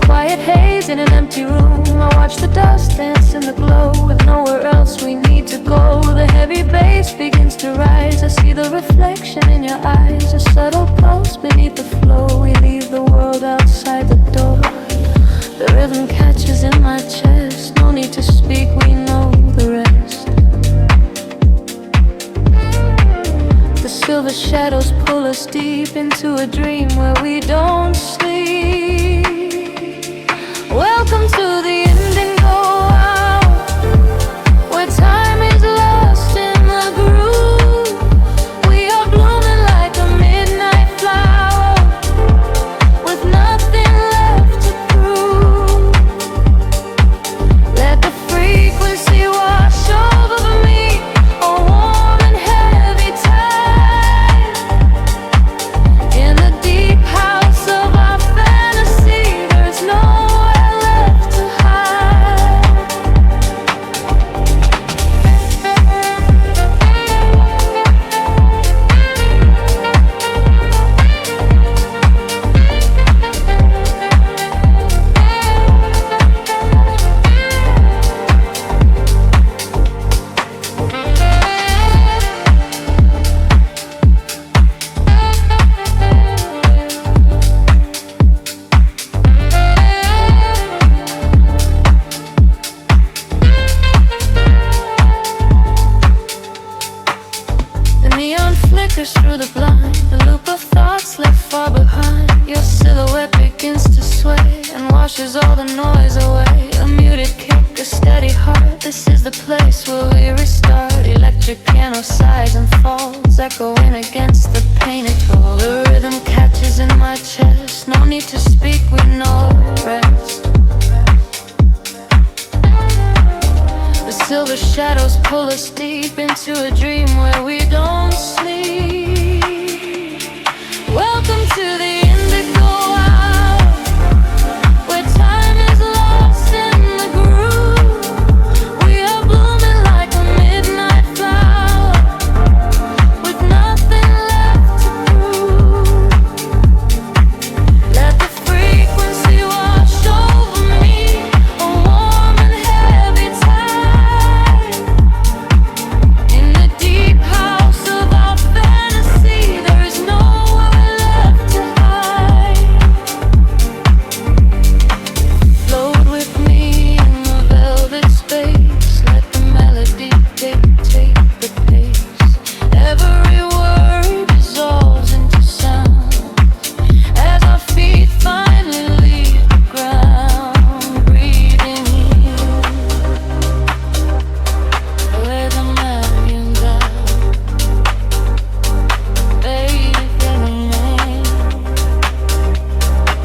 quiet haze in an empty room. I watch the dust dance in the glow with nowhere else we need to go. The heavy bass begins to rise. I see the reflection in your eyes, a subtle pulse beneath the flow. We leave the world outside the door. The rhythm catches in my chest. No need to speak, we know the rest. The silver shadows pull us deep into a dream where we don't sleep. Welcome to the indigo hour, where time is lost in the groove. We are blooming like a midnight flower, with nothing left to prove. Let the frequency wash over me, a warm and heavy tide. In the deep house of our fantasy, there's nowhere left to hide. The neon flickers through the blind, the loop of thoughts left far behind. Your silhouette begins to sway and washes all the noise away. A muted kick, a steady heart. This is the place where we restart. Electric piano sighs and falls, echoing against the painted wall. The rhythm catches in my chest. No need to speak, we know the rest. The silver shadows pull us deep into a dream where we don't sleep. Welcome to the indigo hour, where time is lost in the groove. We are blooming like a midnight flower, with nothing left to prove. Let the frequency wash over me, a warm and heavy tide. In the deep house of our fantasy, there is nowhere left to hide. Float with me in the velvet space. Let the melody dictate the pace. Every word dissolves into sound as our feet finally leave the ground. Breathing in where the millions are. Baby, feeling me.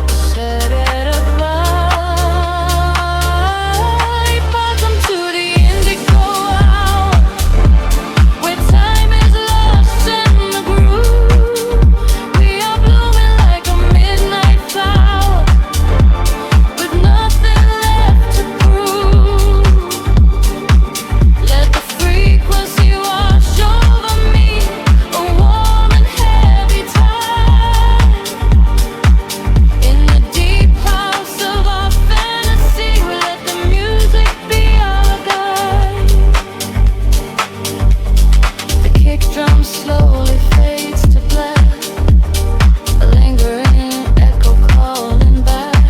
Set it alight. Welcome to the indigo hour, where time is lost in the groove. We are blooming like a midnight flower, with nothing left to prove. Let the frequency wash over me, a warm and heavy tide. In the deep house of our fantasy, we let the music be our guide. The kick drum slowly fades to black, a lingering echo calling back.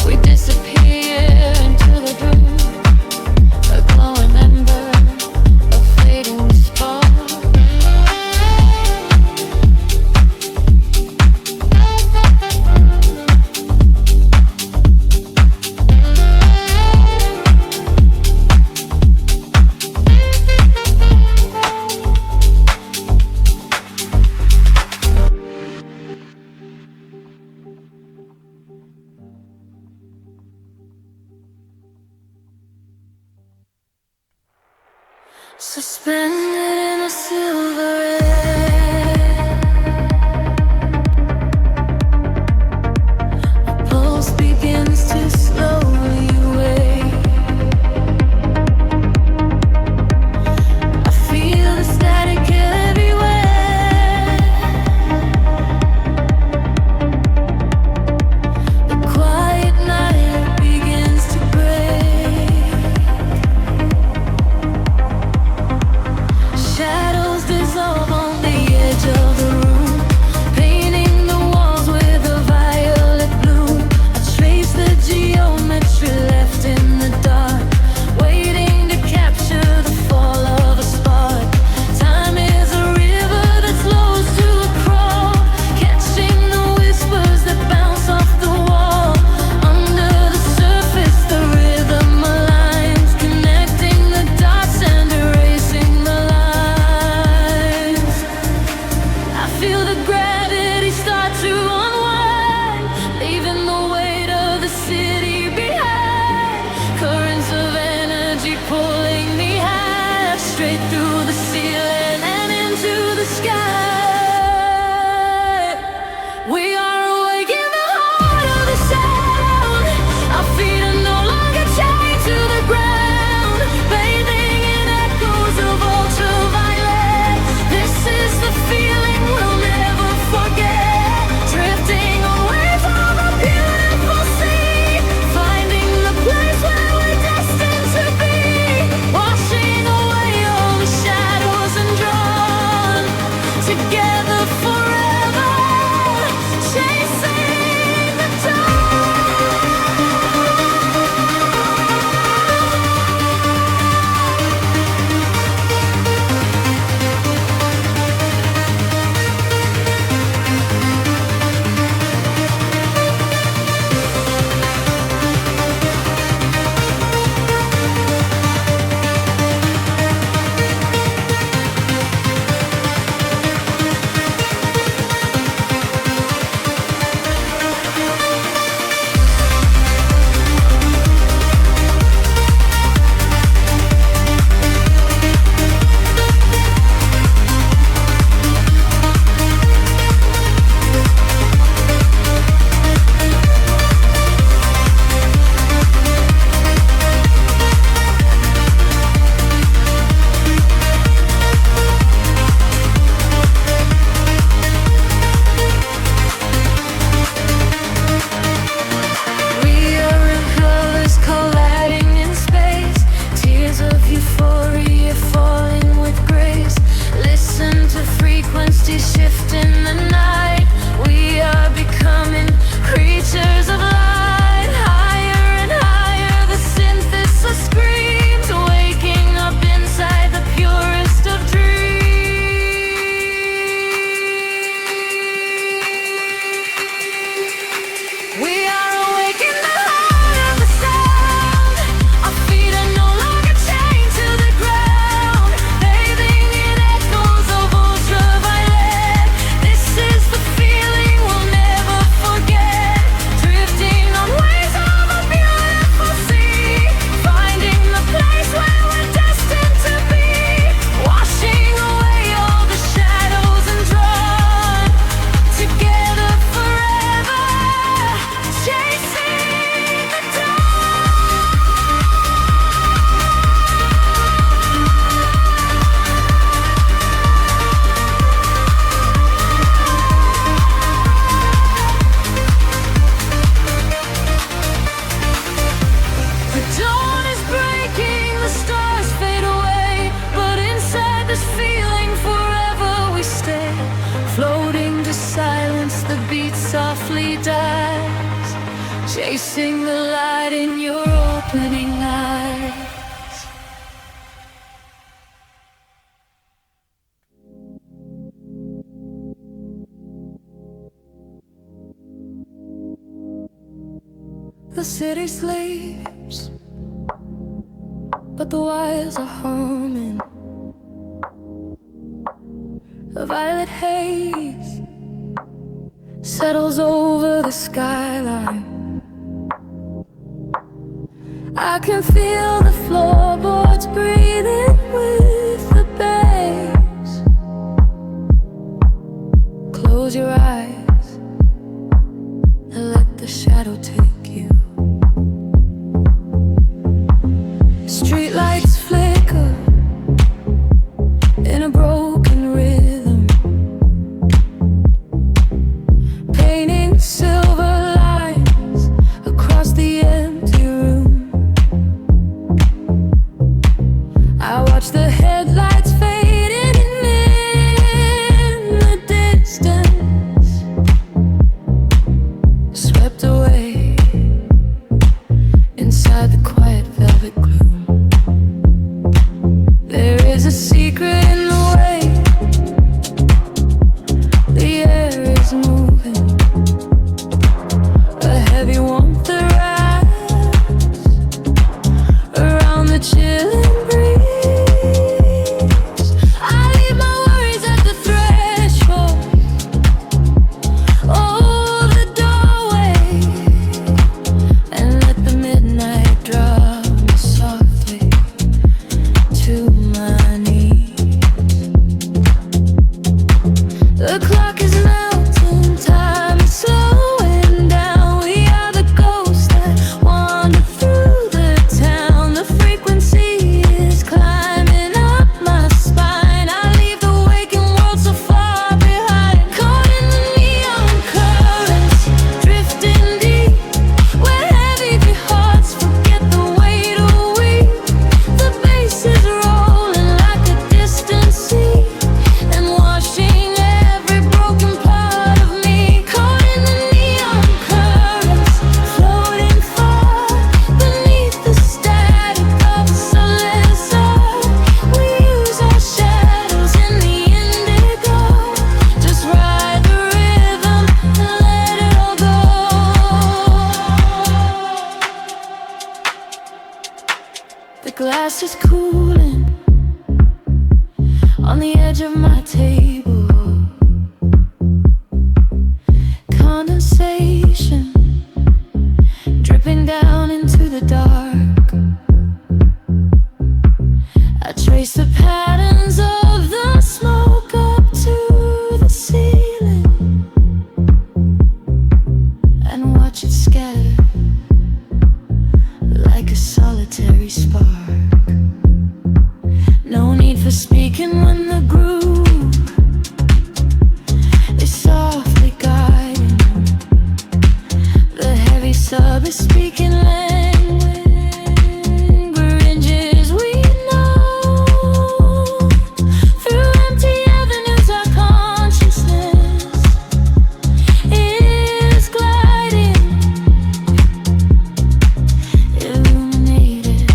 We disappear into the dream, a glowing ember, a fading spark. Suspended in a silver air, the pulse begins to slowly wake. I feel the static everywhere. The quiet softly dies, chasing the light in your opening eyes. The city sleeps, but the wires are humming. A violet haze settles over the skyline. I can feel the floorboards breathing with the bass. Close your eyes and let the shadow take you. Streetlights flicker in a broken rhythm, painting silver lines across the empty room. I watch the headlights fading in the distance, swept away inside the quiet velvet gloom. There is a secret in the way the air is moving, a heavy warmth that wraps around the chilling breeze. I leave my worries at the threshold, oh, the doorway, and let the midnight draw me softly to my knees. The clock is melting, time is slowing down. We are the ghosts that wander through the town. The frequency is climbing up my spine. I leave the waking world so far behind, caught in the neon currents, drifting deep, where heavy hearts forget the weight of we. The bass is rolling like a distant sea, and washing every broken part of me. Caught in the neon currents, floating far beneath the static of a sunless earth. We use our shadows in the indigo, just ride the rhythm and let it all go. The glass is cooling on the edge of my table. Condensation dripping down into the dark. I trace the patterns of the smoke up to the ceiling and watch it scatter like a solitary spark. No need for speaking when the groove is softly guiding. The heavy sub is speaking languages we know. Through empty avenues our consciousness is gliding, illuminated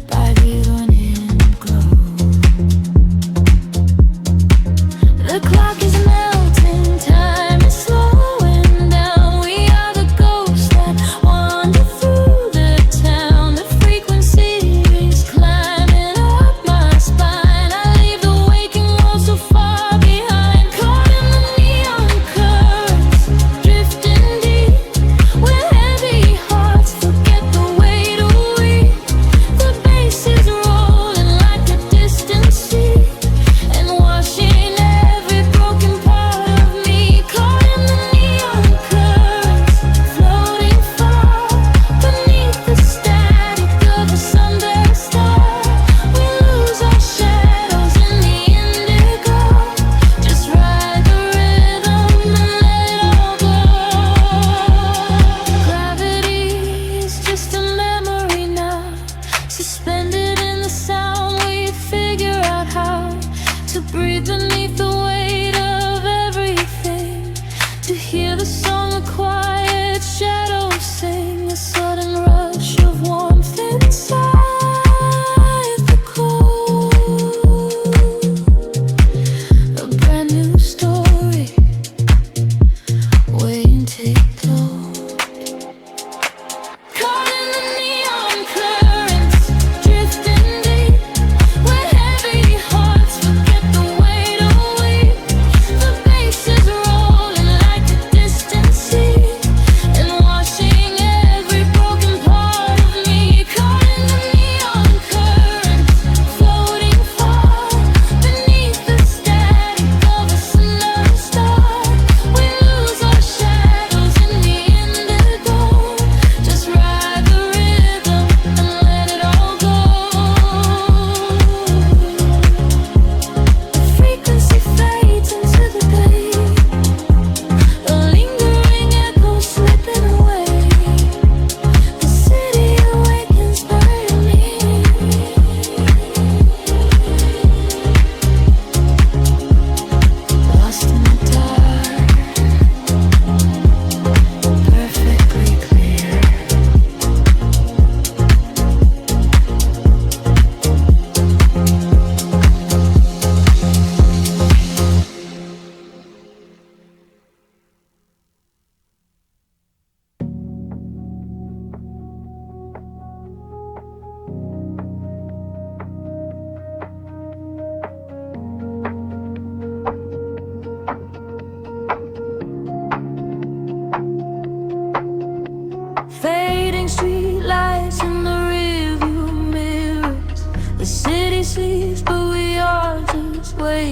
by the running glow. The clock is melting, time is slowing down. We are the ghosts that wander through the town. The frequency is climbing up my spine. I leave the waking world so far behind, caught in the neon currents, drifting deep, where heavy hearts forget the weight of we. The bass is rolling like a distant sea, and washing every broken part of me. Caught in the neon currents, floating far beneath the static of a sunset star. We lose our shadows in the indigo, just ride the rhythm and let it all go. Gravity is just a memory now, suspended in the sound. We figure out how to breathe beneath the weight of everything, to hear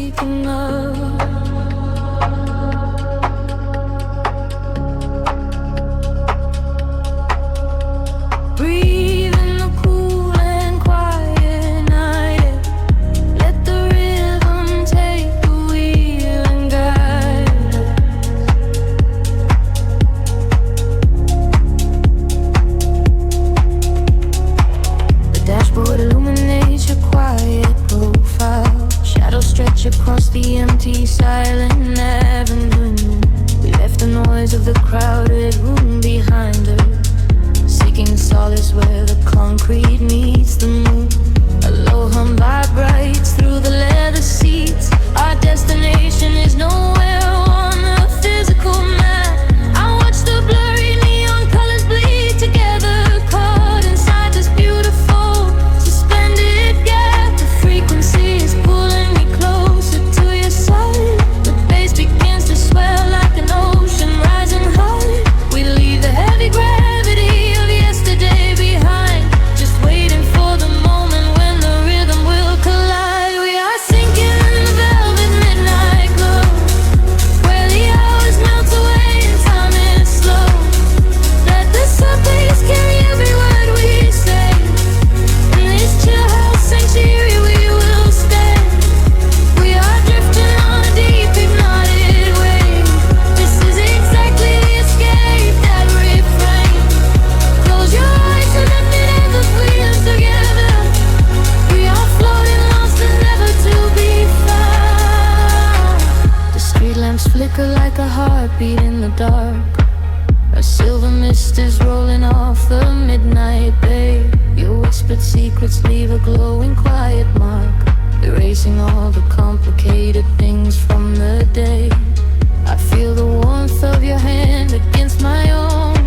waking up. Breathe in the cool and quiet night air. Let the rhythm take the wheel and guide us. The dashboard illuminates your quiet profile. Shadows stretch across the empty, silent avenue. We left the noise of the crowded room behind us, seeking solace where the concrete meets the moon. A low hum vibrates through the leather seats. Our destination is nowhere on the physical map. I watch the blurry neon colors bleed together, caught inside this beautiful suspended gap. The frequency is pulling me closer to your side. The bass begins to swell like an ocean rising high. We leave the heavy gravity of yesterday behind, just waiting for the moment when the rhythm will collide. We are sinking in the velvet midnight glow, where the hours melt away and time is slow. Let the subways carry every word we say. In this chill house sanctuary we will stay. We are drifting on a deep hypnotic wave. This is exactly the escape that refrain. Close your eyes and let me have the freedom together. We are floating lost and never to be found. The street lamps flicker like a heartbeat in the dark. A silver mist is rolling off the midnight bay. Your whispered secrets leave a glowing quiet mark, erasing all the complicated things from the day. I feel the warmth of your hand against my own,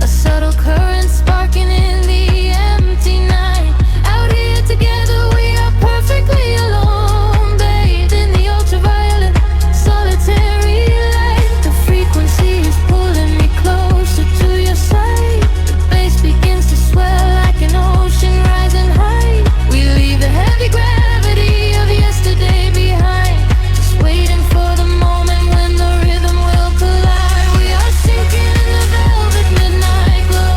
a subtle current sparking in the empty night. Out here together we are perfectly alone, bathed in the ultraviolet solitary light. The frequency is pulling me closer to your side. The bass begins to swell like an ocean rising high. We leave the heavy gravity of yesterday behind, just waiting for the moment when the rhythm will collide. We are sinking in the velvet midnight glow,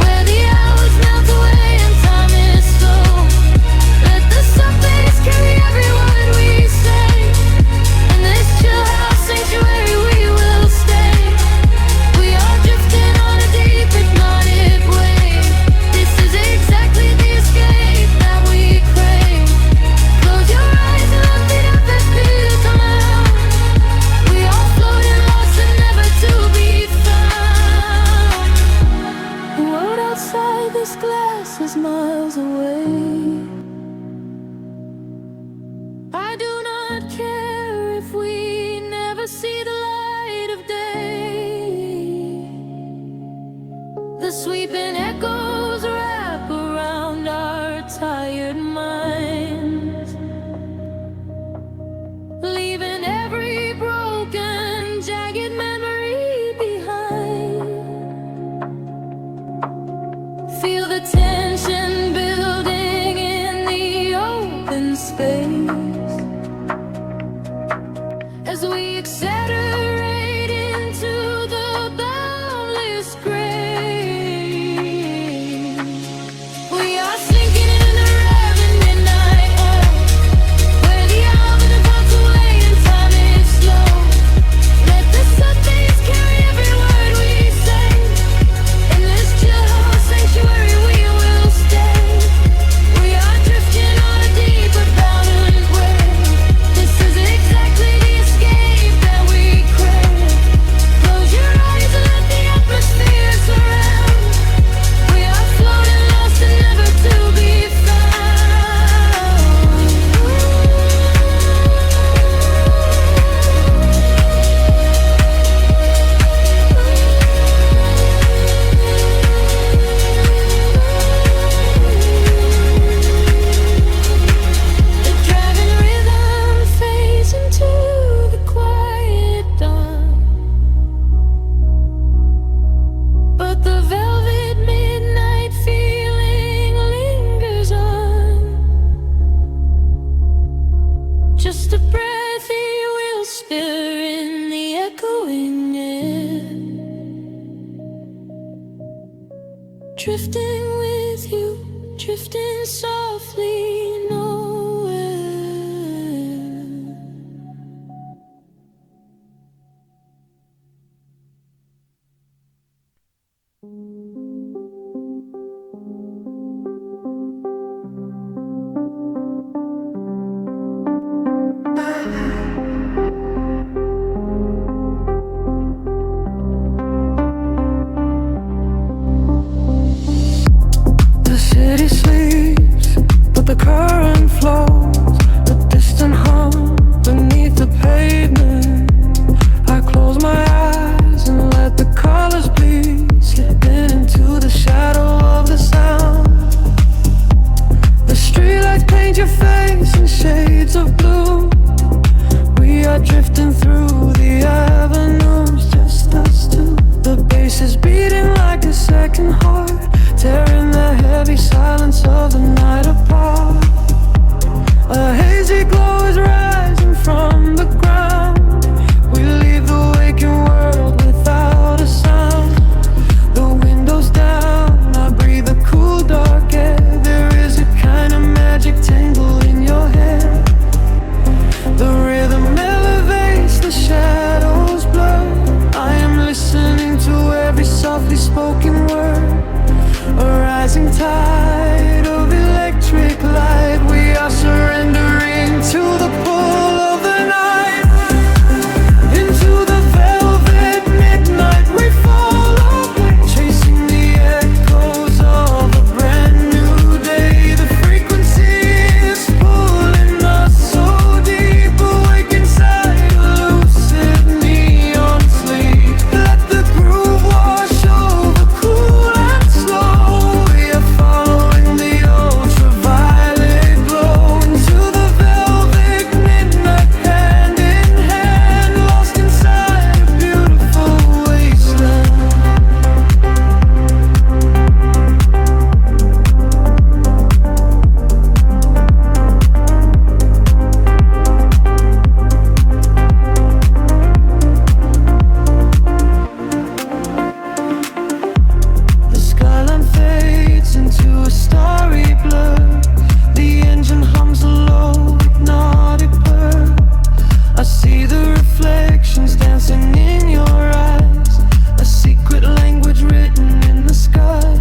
where the hours melt away and time is slow. Let the subways carry every word we say. In this chill house sanctuary we will stay. We are drifting on a deep hypnotic wave. This is exactly the escape that we crave. Close your eyes and let me have that feel come out. We are floating lost and never to be found. The world outside this glass is miles away. I do not care if we never see the light of day. The sweeping echoes wrap around our tired minds, leaving every broken, jagged memory behind. Feel the tension building in the open space as we accelerate into the boundless grave. We are sinking in the raven midnight air, where the hours melt away and time is slow. Let the subways carry every word we say. In this chill house sanctuary we will stay. We are drifting on a deep but boundless wave. This is exactly the escape that we Just a breathy whisper in the echoing air, drifting with you, drifting softly nowhere. The city sleeps, but the current flows, a distant hum beneath the pavement. I close my eyes and let the colors bleed, slipping into the shadow of the sound. The streetlights paint your face in shades of blue. We are drifting through the avenues, just us two. The bass is beating like a second heart, tearing the heavy silence of the night apart. A hazy glow is rising from the ground. We leave the waking world without a sound. The windows down, I breathe the cool dark air. There is a kind of magic tangle in your hair. The rhythm elevates, the shadows blur. I am listening to every softly spoken word. A rising tide of electric light. We are surrendering to the pull of the night. Into the velvet midnight we fall away, chasing the echoes of a brand new day. The frequency is pulling us so deep, awake inside a lucid neon sleep. Let the groove wash over, cool and slow. We are following the ultraviolet glow into the velvet midnight, hand in hand, lost inside a beautiful wasteland. The skyline fades into a starry blur. The engine hums a low hypnotic purr. I see the reflections dancing in your eyes, a secret language written in the skies.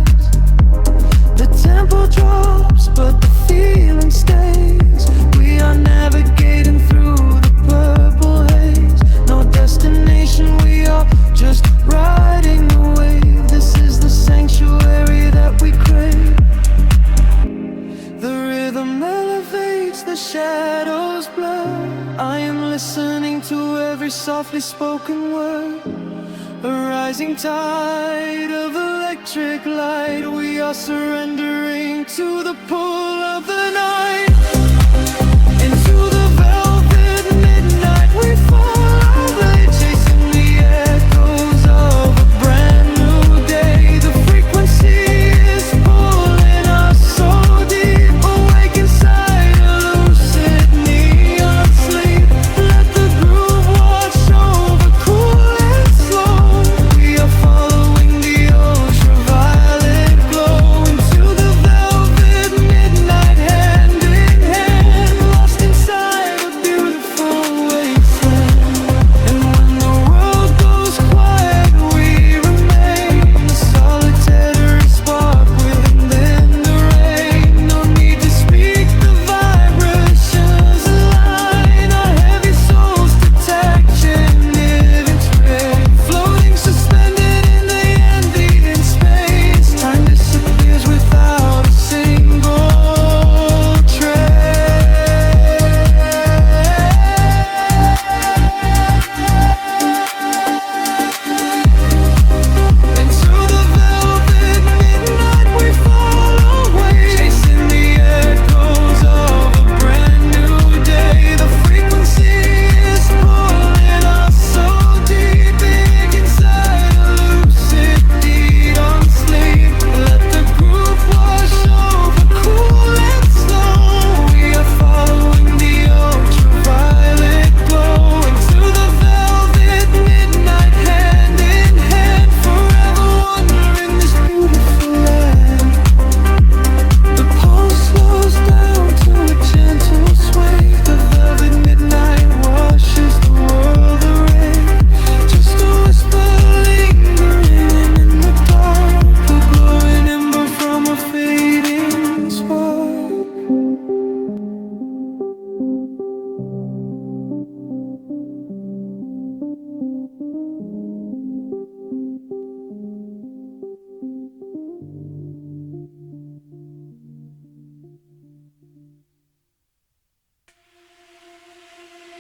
The tempo drops, but the feeling stays. We are navigating through the purple haze. No destination, we are just riding the wave. This is the sanctuary that we crave. The rhythm elevates, the shadows blur. I am listening to every softly spoken word. A rising tide of electric light. We are surrendering to the pull of the night. Into the velvet midnight we fall away, chasing the echoes of a brand new day. The frequency is pulling us so deep, awake inside a lucid neon sleep. Let the groove wash over, cool and slow. We are following the ultraviolet glow into the velvet midnight, hand in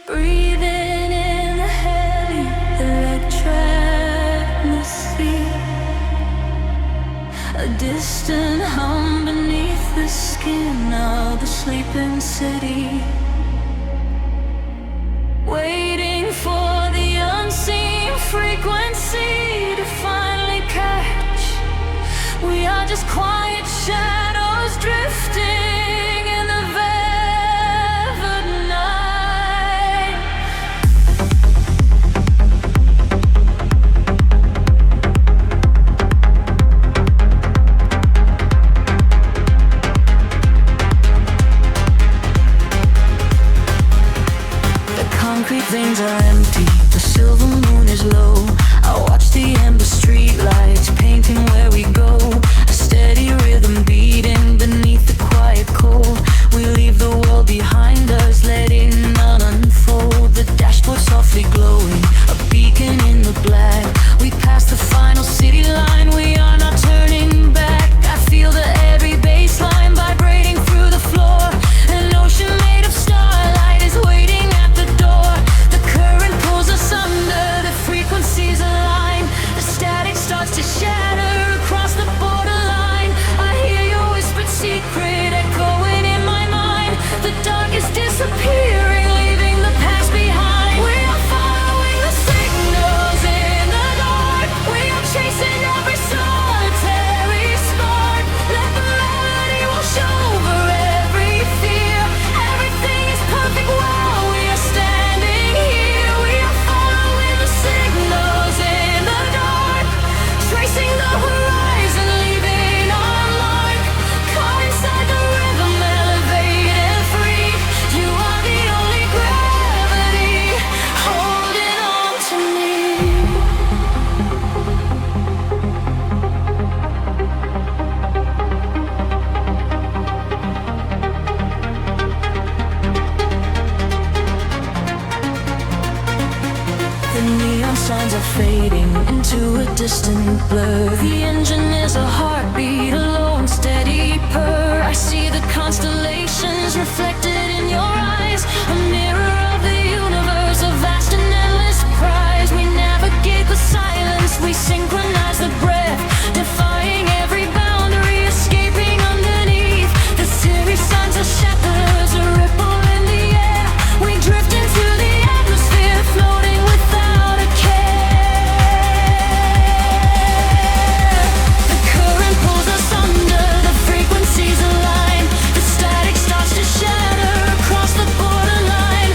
Breathing in the heavy electric atmosphere, a distant hum beneath the skin of the sleeping city, waiting for the unseen frequency to finally catch. We are just quiet shadows drifting in the velvet night. The concrete veins are empty, the silver moon is low. I watch the ember street lights painting where we go. A steady rhythm beating beneath the quiet cold. We leave the world behind us, letting none unfold. The dashboard softly glowing, a beacon in the black. We pass the final city line, we are not turning back. I feel the every bassline vibrating through the floor. An ocean made of starlight is waiting at the door. The current pulls us under, the frequencies align. The static starts to shatter across the borderline. I hear your whispered secret echoing in my mind. The dark is disappearing, leaving the past behind. We are following the signals in the dark. We are chasing every solitary spark. Let the melody wash over every fear. Everything is perfect while we are standing here. We are following the signals in the dark, tracing the horizon, leaving our mark. Caught inside the rhythm, elevated free. You are the only gravity holding on to me. The neon signs are fading into a distant blur. The engine is a heartbeat, a low and steady purr. I see the constellations reflected in your eyes, a mirror of the universe, a vast and endless prize. We navigate the silence, we synchronize the breath, defying every boundary, escaping underneath. The series signs are shatters, a ripple in the air. We drift into the atmosphere, floating without a care. The current pulls us under, the frequencies align. The static starts to shatter across the borderline.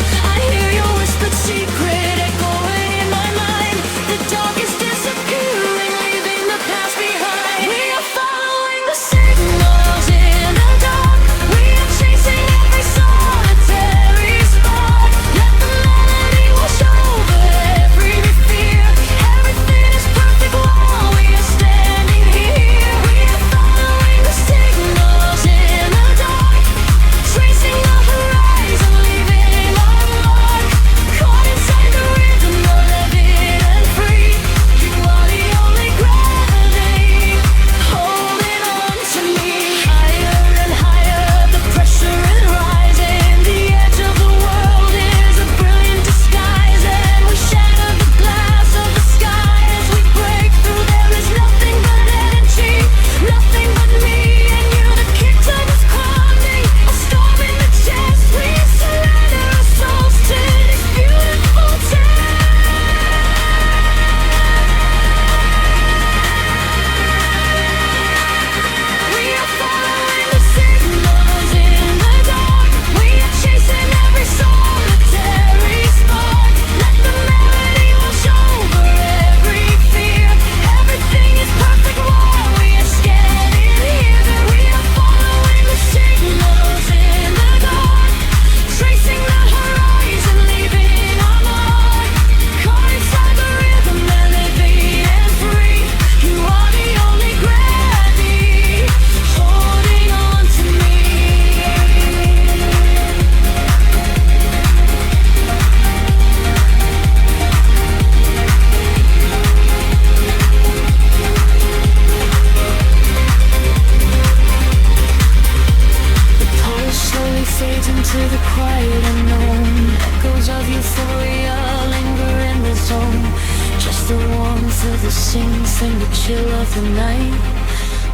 sing the chill of the night,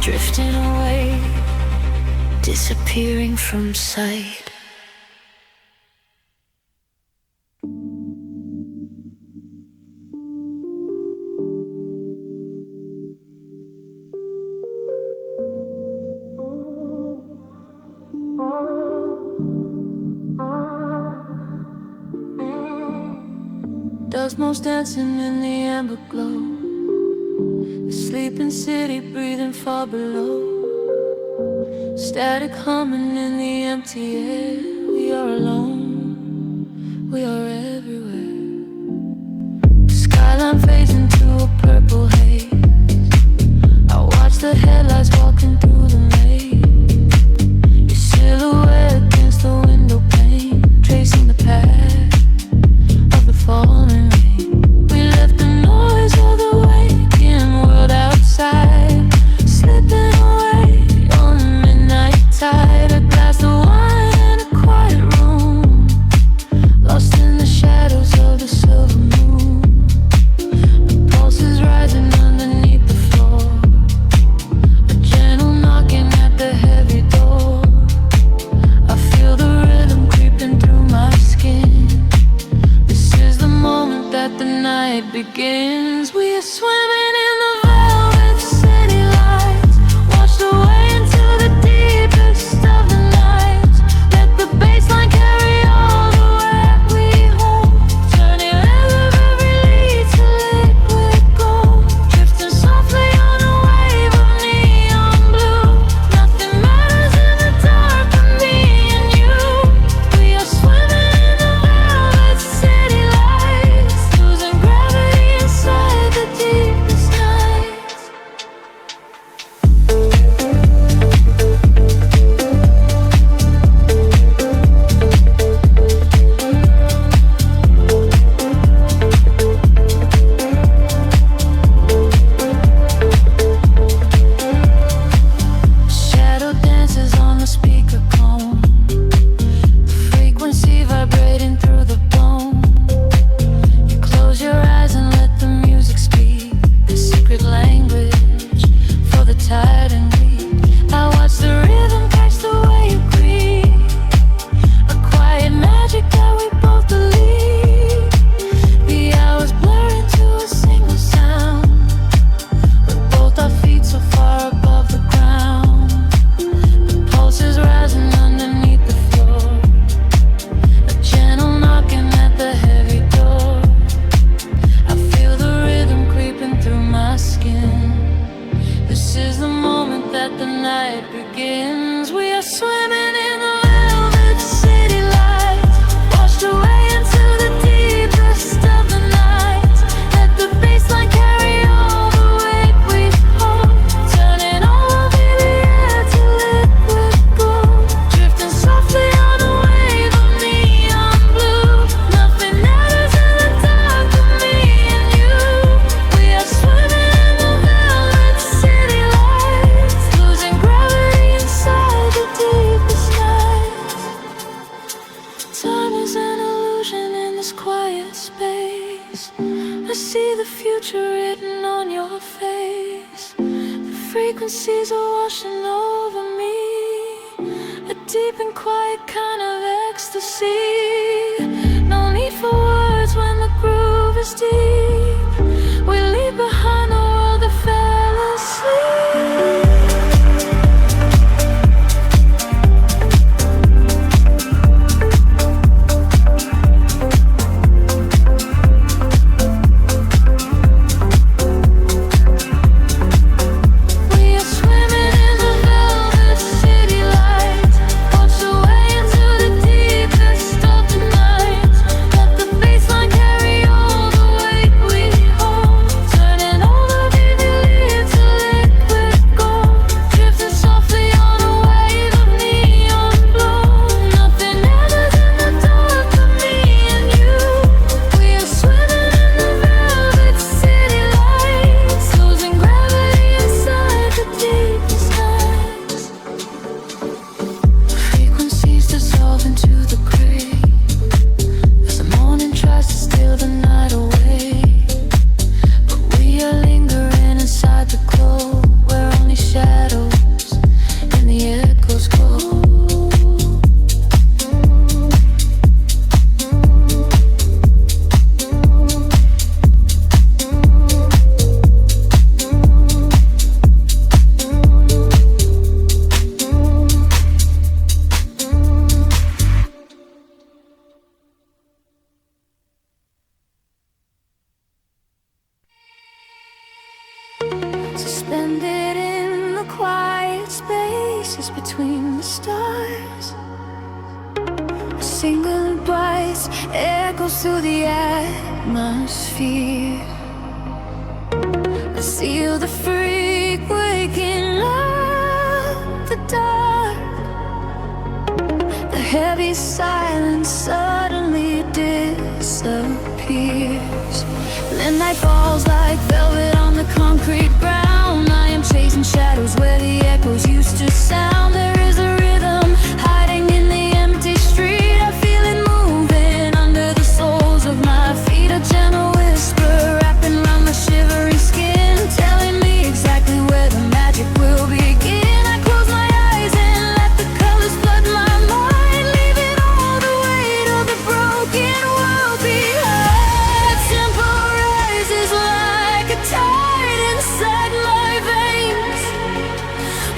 drifting away, disappearing from sight. Dust dancing in the amber glow, the sleeping city breathing far below, static humming in the empty air. We are alone, we are everywhere. The skyline fades into a purple haze. I watch the headlights walking through the maze, your silhouette against the window pane, tracing the path of the falling rain. We left the noise of the waking world outside, slipping away on the midnight tide. A glass of wine in a quiet room, lost in the shadows of the silver moon. The pulse is rising underneath the floor, a gentle knocking at the heavy door. I feel the rhythm creeping through my skin. This is the moment that the night begins. We are swimming in the velvet city lights, washed away into the deepest of the night. Let the bassline carry all the way we home, turning every lead to liquid gold, drifting softly on a wave of neon blue. Nothing matters in the dark but me and you. We are swimming in the velvet city lights, losing gravity inside the deepest nights. Shadow dances on the speaker cone, the frequency vibrating through the bone. You close your eyes and let the music speak, the secret language for the tired and weak. I watch the rhythm catch the way you breathe, a quiet magic that we both believe. The hours blur into a single sound, with both our feet so far above the ground. The pulse is rising underneath the floor, a gentle knocking at the heavy door. I feel the rhythm creeping through my skin. This is the moment that the night begins. We are swimming in the velvet city lights, washed away into the deepest of the night. Let the bassline carry all the weight we hold, turning all of the air to liquid gold, drifting softly on a wave of neon blue. Nothing matters in the dark but me and you. We are swimming in the velvet city lights, losing gravity inside the deepest nights. Time is an illusion in this quiet space. I see the future written on your face. The frequencies are washing over me, a deep and quiet kind of ecstasy. No need for words when the groove is deep. We leave behind the world that fell asleep. We are swimming in the velvet city lights, washed away into the deepest of the night. Let the bassline carry all the weight between the stars. A single voice echoes through the atmosphere. I seal the freak waking up the dark. The heavy silence suddenly disappears. Midnight falls like velvet on the concrete ground. I am chasing shadows where the echoes used to sound. There is a rhythm hiding in the empty street. I feel it moving under the soles of my feet. A gentle whisper wrapping around my shivering skin, telling me exactly where the magic will begin. I close my eyes and let the colors flood my mind, leaving all the weight of the broken world behind. Tempo rises like a tide inside my veins,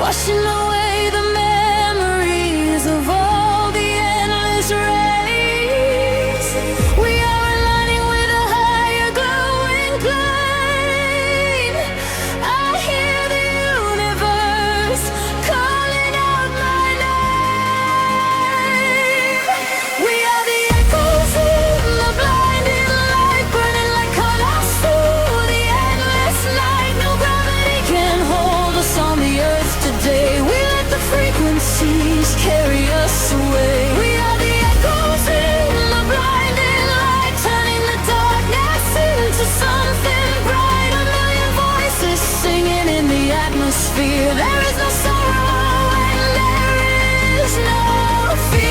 washing away the memories of all the endless rays. We are aligning with a higher glowing flame. I hear the universe calling out my name. We are the echoes in the blinding light, burning like colors through the endless night. No gravity can hold us on the earth today. We let the frequencies carry us away. We are the echoes in the blinding light, turning the darkness into something bright. A million voices singing in the atmosphere. There is no sorrow and there is no fear.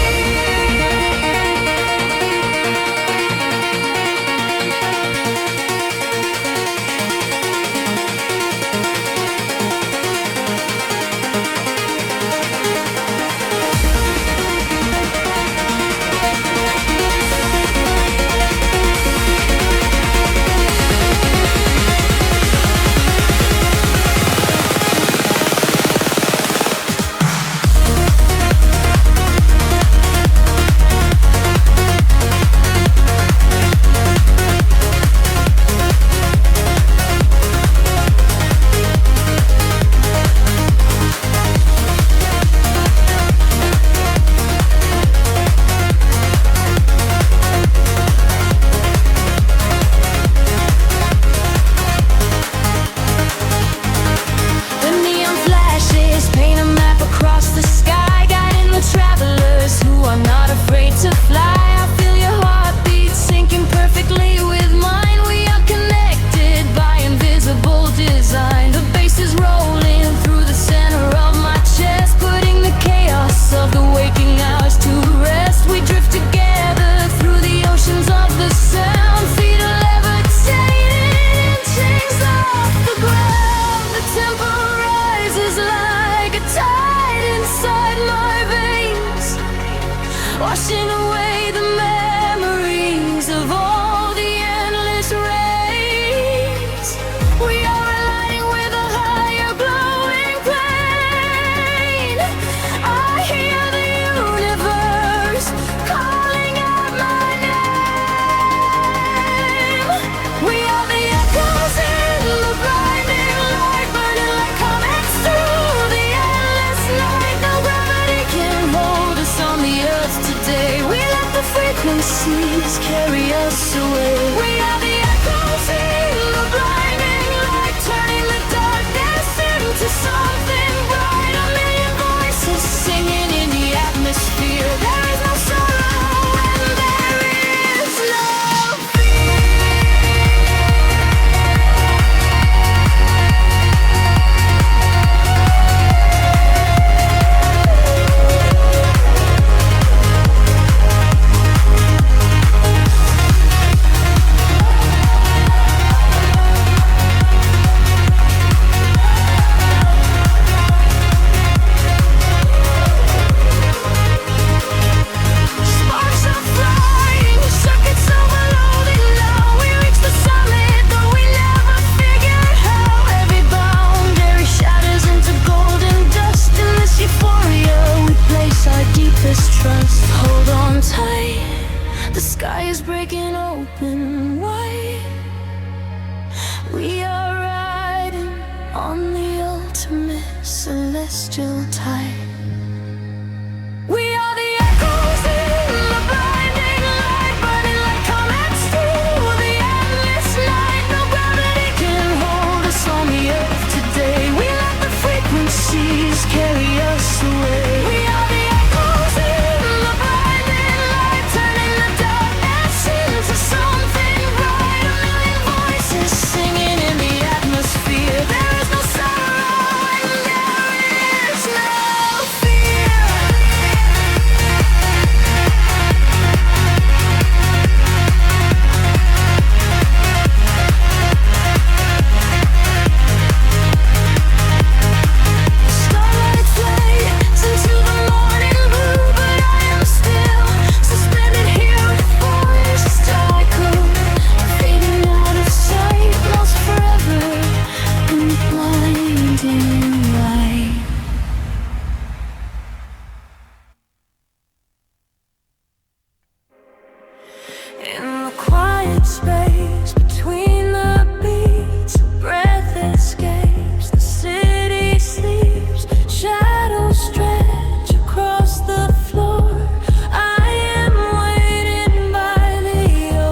The neon flashes paint a map across the sky, guiding the travelers who are not afraid to fly. I feel your heartbeat syncing perfectly with mine. We are connected by invisible design. The bass is rolling through the center of my chest, putting the chaos of the waking hours to rest. We drift together through the oceans of the sound, feet are levitating, chains off the ground. The tempo rises like a tide inside my veins, washing away the memories of all the endless rays. We are aligning with a higher glowing plane. I hear the universe calling out my name. We are the echoes in the blinding light, burning like comets through the endless night. No gravity can hold us on the earth today. We let the frequencies carry us away. We are the echoes in the blinding light, turning the darkness into something bright. A million voices singing in the atmosphere. There is no sorrow and there is no on the ultimate celestial tide. space between the beats. A breath escapes, the city sleeps. Shadows stretch across the floor. I am waiting by the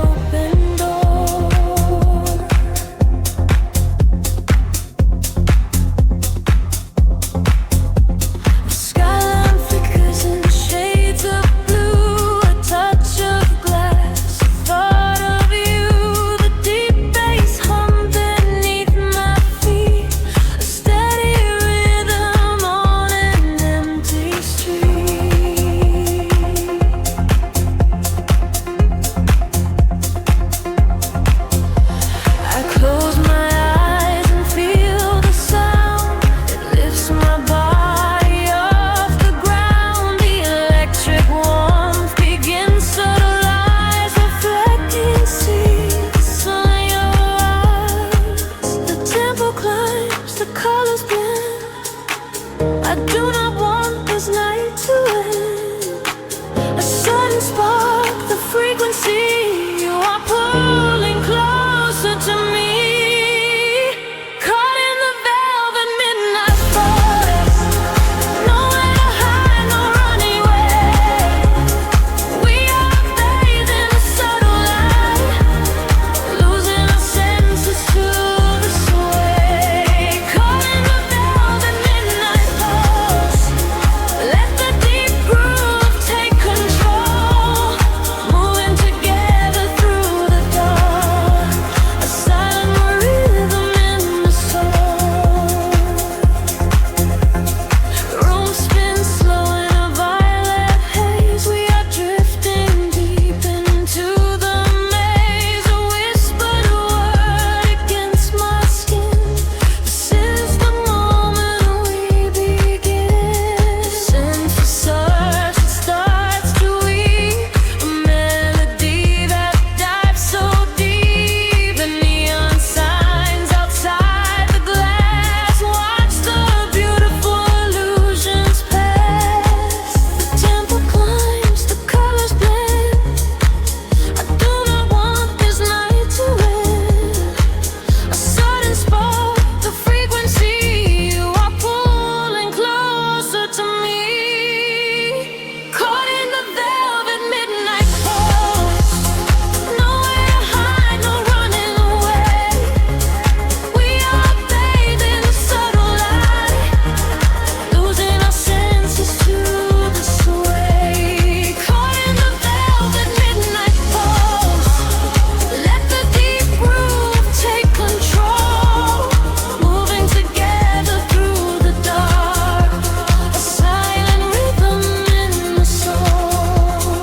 open door. The skyline flickers in shades of blue. A touch of glass, a thought of you. The deep bass hum beneath my feet. A steady rhythm on an empty street. I close my eyes and feel the sound. It lifts my body off the ground. The electric warmth begins, subtle eyes reflecting, see the sun in your eyes. The tempo climbs, the colors blend. I do not want this night to end. A sudden spark, the frequency. You are pulling closer to me. Caught in the velvet midnight forest. Nowhere to hide, no running away. We are bathed in a subtle light, losing our senses to the sway. Caught in the velvet midnight forest. Let the deep groove take control. Moving together through the dark. A silent rhythm in the soul. The room spins slow in a violet haze. We are drifting deep into the maze. A whispered word against my skin. This is the moment we begin. Synthesizer starts to weave. A melody that dives so deep. The neon signs outside the glass. Watch the beautiful illusions pass. The tempo climbs, the colors blend. I do not want this night to end. A sudden spark, the frequency. You are pulling closer to me. Caught in the velvet midnight forest. Nowhere to hide, no running away. We are bathed in the subtle light, losing our senses to the sway. Caught in the velvet midnight forest. Let the deep groove take control. Moving together through the dark. A silent rhythm in the soul.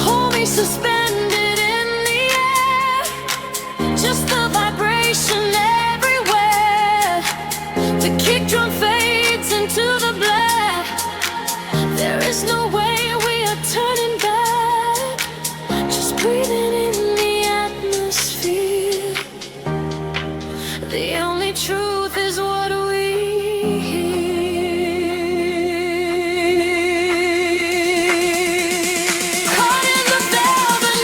Hold me suspended in the air. Just the vibration everywhere. The kick drum fades into the black. There is no way we are turning back. Just breathing in the atmosphere. The only truth is what we hear. Caught in the velvet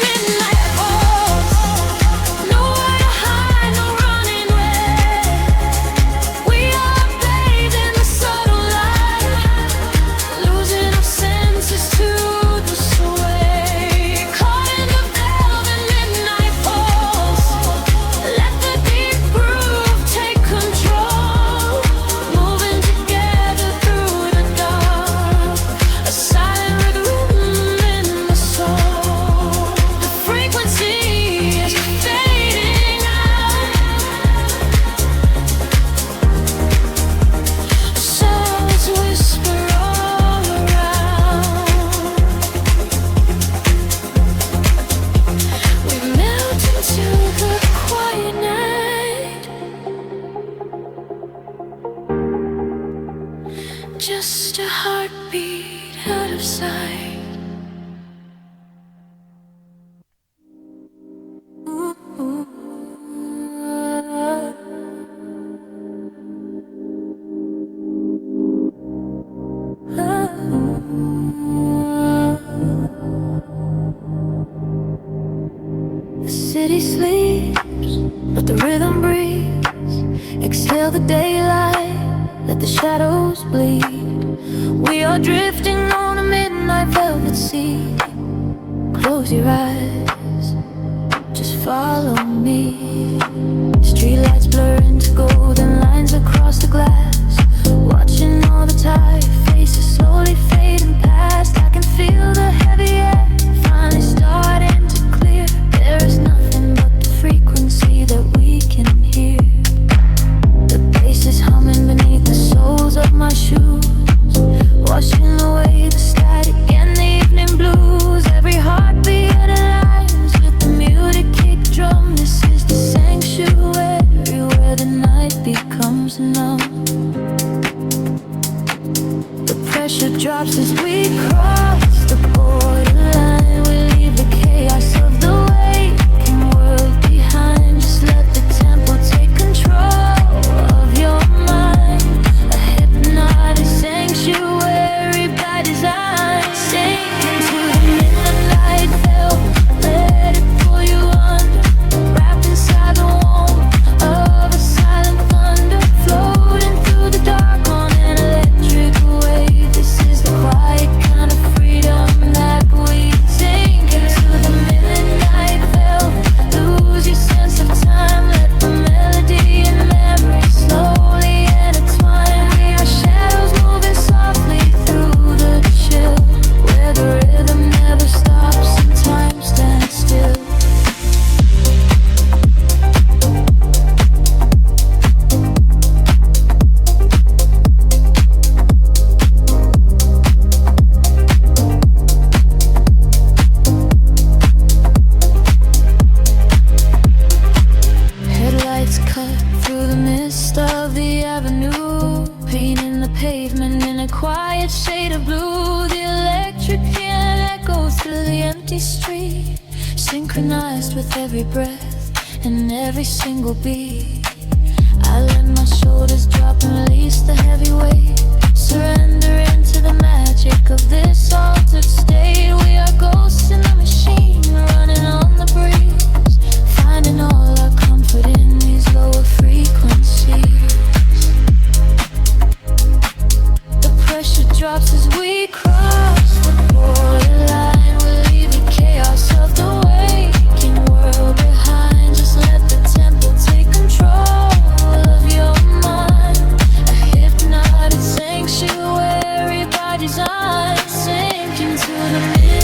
city sleeps, but the rhythm breathes. Exhale the daylight, let the shadows bleed. We are drifting on a midnight velvet sea. Close your eyes, just follow me. Streetlights blur into golden lines across the glass. Watching all the tired faces slowly fading past. I can feel the heavy air finally starting to clear. There is nothing but the frequency that we can hear. The bass is humming beneath the soles of my shoes, washing away the static and the evening blues. Every heartbeat aligns with the muted kick drum. This is the sanctuary where the night becomes numb. The pressure drops as we cross the borderline. We leave the chaos of the waking world behind. Just let the tempo take control of your mind. A hypnotic sanctuary by design. Sink into the midnight velvet, let it pull you under. Wrapped inside the warmth of a silent thunder, floating through the dark on an electric wave. This is the quiet kind of freedom that we sink into the midnight velvet. Lose your sense of time, let the melody and memory slowly intertwine. We are shadows moving softly through the chill, where the rhythm never stops and time stands still. Headlights cut through the mist of the avenue, painting the pavement in a quiet shade of blue. The electric piano echoes through the empty street, synchronized with every breath and every single beat. I let my shoulders drop and release the heavy weight, surrender into the magic of this altered state. We are ghosts in the machine, running on the breeze, finding all our comfort in these lower frequencies. The pressure drops as we cross the borderline. We leave the chaos of the waking world behind. Just let the tempo take control of your mind. A hypnotic sanctuary by design. Sink into the midnight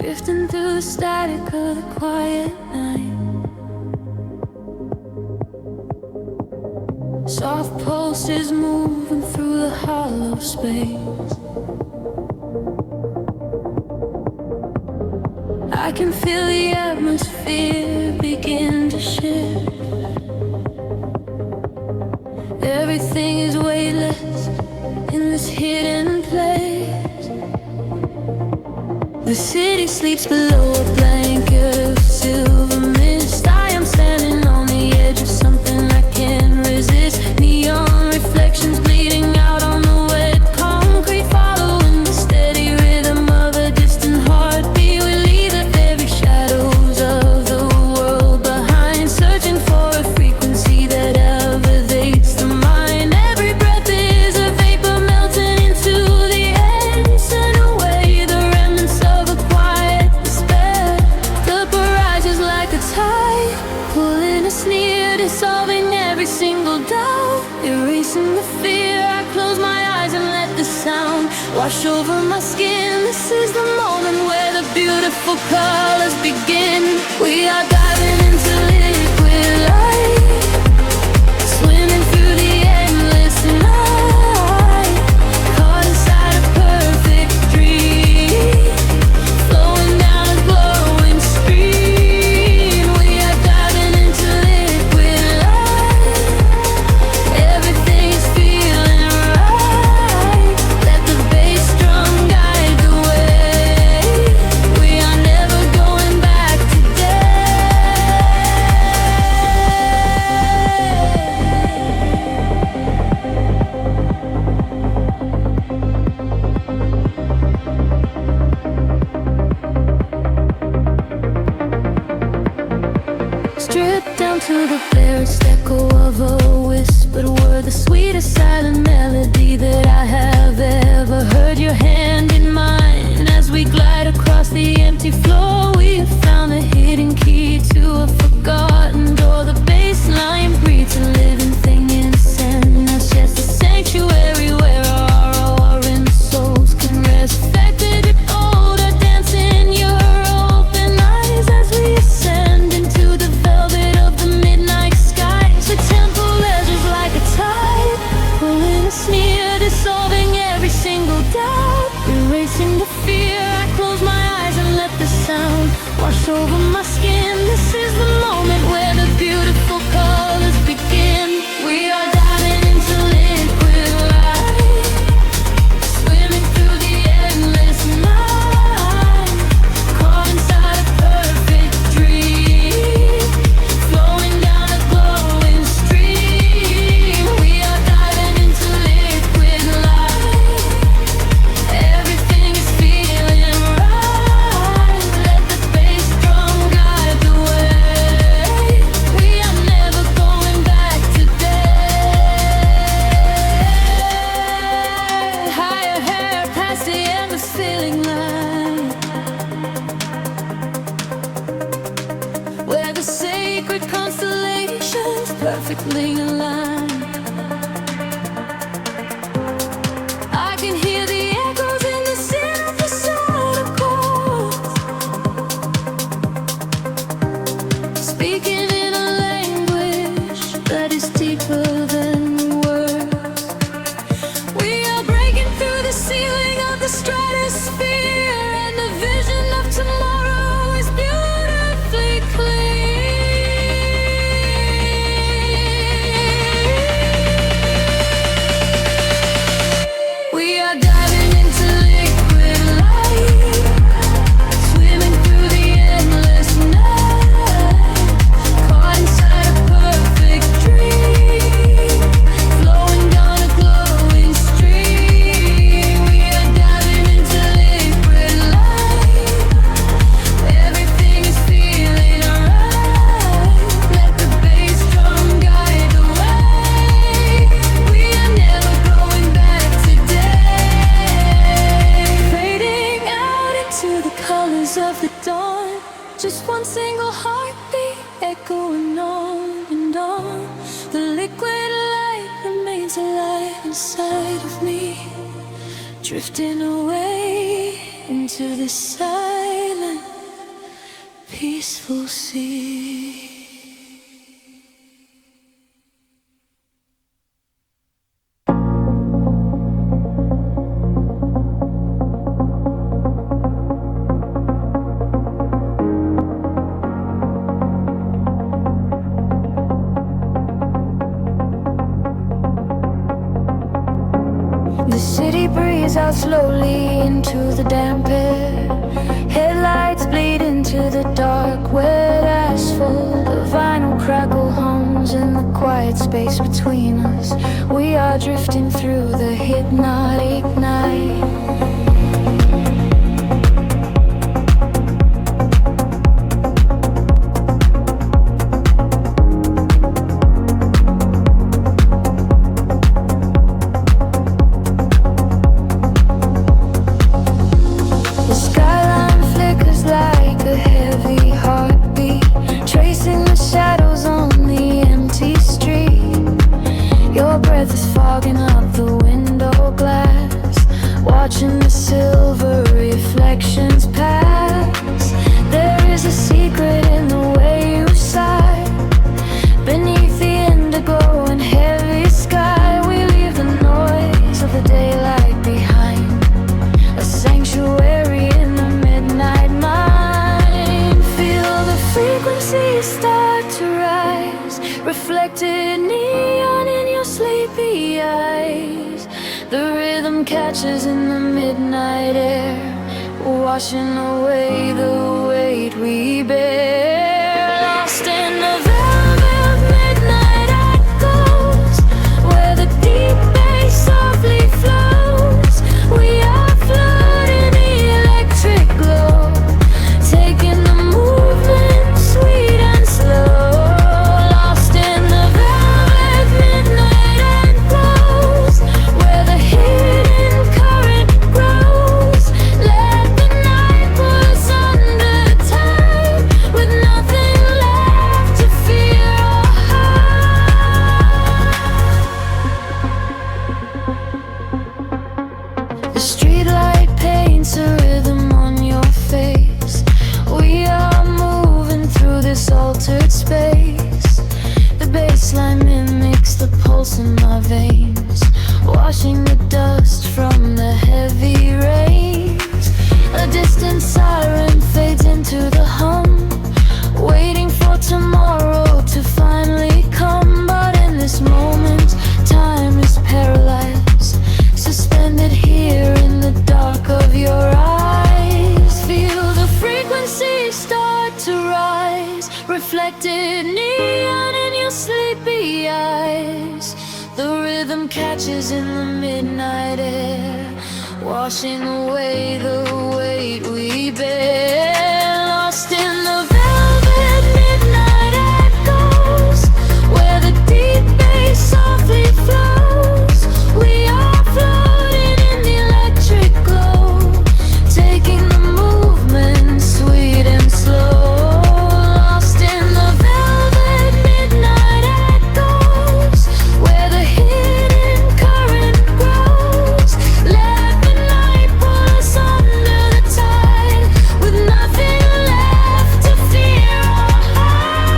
drifting through the static of the quiet night. Soft pulses moving through the hollow space. I can feel the atmosphere begin to shift. Everything is weightless in this hidden place. The city sleeps below a blanket of silver mist. I am standing on the edge of something I can't resist. Neon reflections bleeding out on the wet concrete, following the steady rhythm of a distant heartbeat. We leave the very shadows of the world behind, searching for a frequency that elevates the mind. Every breath is a vapor melting into the air, send away the remnants of a quiet despair. The barrage is like a tide, pulling us near, dissolving every single doubt, erasing the fear. I close my eyes and let the sound wash over my skin. This is the moment where the beautiful colors begin. We are diving into liquid light, swimming through the endless night, caught inside a perfect dream, flowing down a glowing stream. We are diving into liquid light, everything is feeling right. Let the bass drum guide the way. We are never going back today. Stripped down to the barest echo of a whispered word, the sweetest silent melody that I have ever heard. Your hand in mine as we glide across the empty floor. We have found the hidden key to a forgotten door. The bassline breathes a living thing inside us, yes, a sanctuary where our roaring souls can rest. Affected and older, dance in your open eyes as we ascend into the velvet of the midnight skies. The temple measures like a tide, pulling us near, dissolving every single doubt, erasing the fear. I close my eyes and let the sound wash over my skin. This is the moment where the beautiful colors begin. We are diving into liquid light, swimming through the endless night, caught inside a perfect dream, flowing down a glowing stream. We are diving into liquid light, everything is feeling right. Let the bass drum guide the way. We are never going back today. Higher hair past the endless feeling line, where the sacred constellations perfectly aligned. I can hear the echoes in the synthesizer chords, speaking in a language that is deeper than words. We are breaking through the ceiling of the stratosphere, and the vision of tomorrow is beautifully clear. We are diving into liquid light, swimming through the endless night, caught inside a perfect dream, flowing down a glowing stream. We are diving into liquid light, everything is feeling right. Let the bass drum guide the way. We are never going back today. Fading out into the colors of the dawn, just one single heartbeat echoing on and on. The liquid light remains alive inside of me, drifting away into the silence. peaceful sea. The city breathes out slowly into the damp air. Headlights bleed into the dark, wet asphalt. The vinyl crackle hums in the quiet space between us. We are drifting through the hypnotic night. Watching the silver reflections pass. There is a secret in the way you sigh. Beneath the indigo and heavy sky, we leave the noise of the daylight behind. A sanctuary in the midnight mind. Feel the frequencies start to rise, reflected neon in your sleepy eyes. The rhythm catches in the midnight air, washing away the weight we bear. Lost in the velvet midnight echoes, where the deep bass softly flows. We are floating the electric glow, taking the movement sweet and slow. Lost in the velvet midnight echoes, where the hidden current grows. Let the night pull us under time, with nothing left to fear or hide. The streetlight paints a rhythm on your face. We are moving through this altered space. The bassline mimics the pulse in my veins, washing the dust from the heavy rains. A distant siren fades into the hum, waiting for tomorrow to finally come. But in this moment, time is paralyzed, suspended here in the dark of your eyes. Feel the frequencies start to rise, reflected neon in your sleepy eyes. The rhythm catches in the midnight air, washing away the weight we bear. Lost in the velvet midnight echoes, where the deep bass softly flows. We are floating in the electric glow, taking the movement sweet and slow. Lost in the velvet midnight echoes, where the hidden current grows. Let the night pull us under the tide, with nothing left to fear or hide.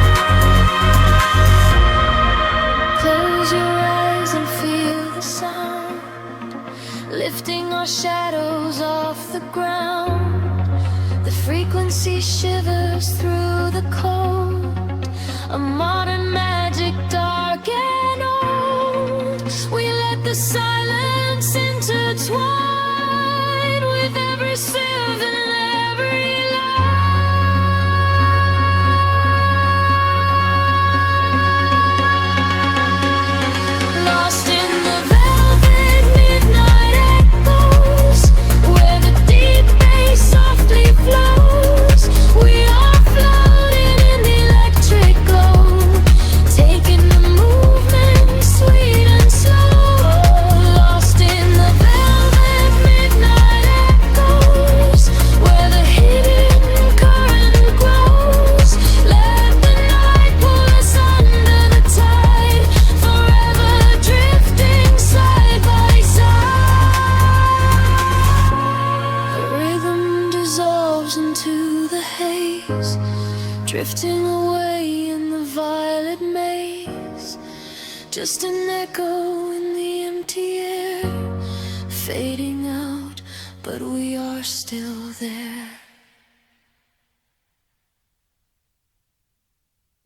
Close your eyes and feel the sound, lifting our shadows off the ground. The frequency shivers through the cold, a modern magic dark and old. We let the silence intertwine with every sieve and every line. Lost in the velvet midnight echoes, where the deep bass softly flows. We are floating in the electric glow, taking the movement sweet and slow. Lost in the velvet just an echo in the empty air, fading out, but we are still there.